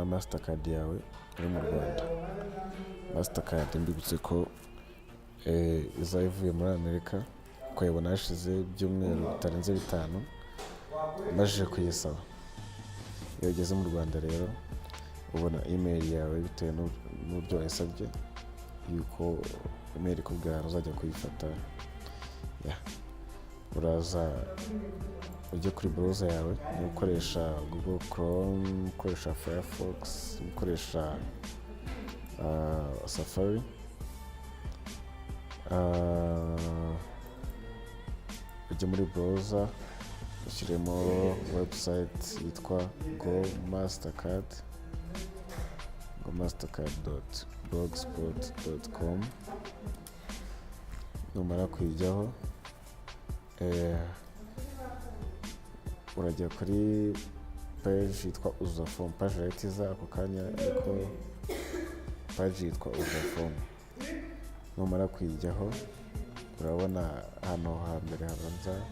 na MasterCard yawe uri mu Rwanda. MasterCard mbibutse ko izaba ivuye muri Amerika, ukayibona hashize ibyumweru bitarenze 5 umajije kuyisaba. Iyo ugeze mu Rwanda rero ubona email yawe bitewe n'uburyo wayisabye, yuko email ikubwira uzajya kuyifata. Uraza ujye kuri browser yawe, ukoresha Google Chrome, ukoresha Firefox, ukoresha Safari, ujye muri browser ushyiremo website yitwa gomastercard.blogspot.com. numara kuyijyaho urajya kuri page yitwa uza form. Page yahitiza ako kanya, ariko page yitwa uza form. numara kuyijyaho urabona hano hambere habanza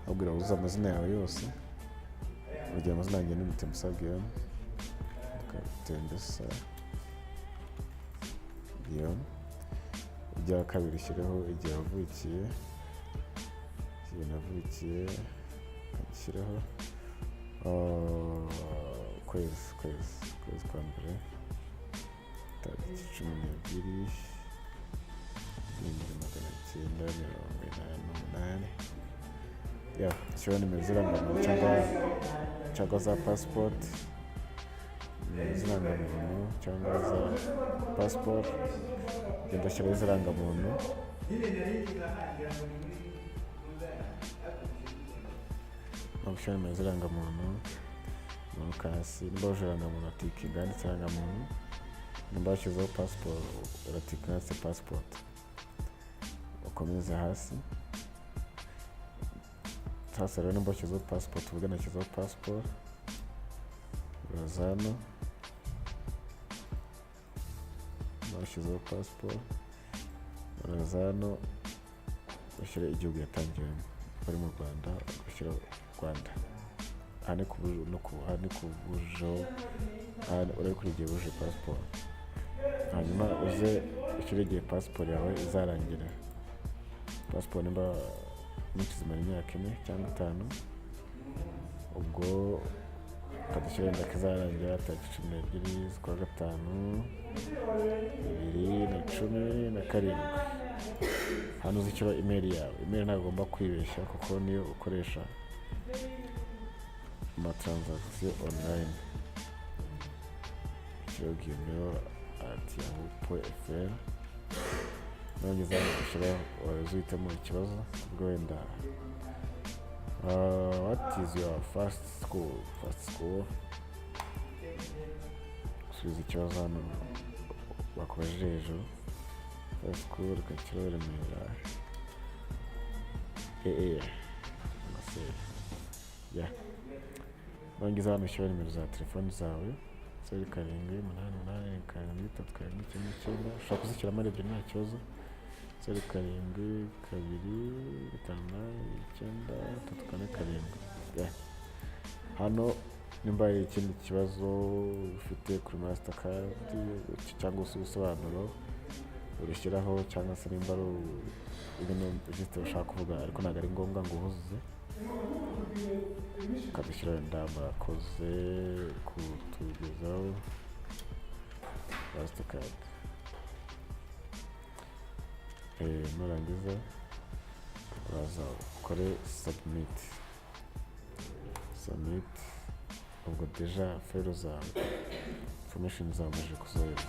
abwira uza amazina yawe yose. urugero amazina yanjye ni Mutemusabwiyo, Tendesa Guillaume. Ujya kabiri ushyireho igihe wavukiye, igihe navukiye ushyireho kwezi kwa mbere, tariki 12/1988. Shyiraho nimero z'irangamuntu cyangwa za passport, nimero z'irangamuntu cyangwa za passport. Genda shyiraho iz'irangamuntu, gushyira nimero z'irangamuntu, manuka hasi. Nimba wujuje irangamuntu uratika handitse irangamuntu, nimba washyizeho passport uratika handitse passport. Ukomeze hasi. Sasa rero nimba washyizeho passport uvuga nashyizeho passport, uraza hano washyizeho passport, uraza hano ushyira igihugu yatangiyemo. Bari mu Rwanda ugashyira Rwanda. Aha ni uri kuri igihe wuje passport. Hanyuma uze ushyire igihe passport yawe izarangira. Passport nimba nyinshi zimara imyaka 4 cyangwa 5, ubwo ukadushyira wenda kizarangira tariki 12/5/2017. Hano uzishyira email yawe. Email ntabwo ugomba kwibeshya kuko niyo ukoresha transaction online. Ushyiraho gmail@yahoo.fr. nongeza gushyiraho uhitamo ikibazo, ubwo wenda what is your first school. Usubiza ikibazo hano bakubajije hejuru. First school ukashyiraho Remera nongeza hano ushyiraho nimero za telefoni zawe 07884339. ushobora kuzishyiramo ebyiri nta kibazo. 0722599347. hano nimba hari ikindi kibazo ufite kuri MasterCard cyangwa se ubusobanuro urishyiraho, cyangwa se nimba ari ibintu ushaka kuvuga ariko ntabwo ari ngombwa ngo uhuze, ukabishyira wenda murakoze kutugezaho MasterCard. Nurangiza uraza ukore submit. Ubwo deja fero zawe information zawe umaze kuzohereza.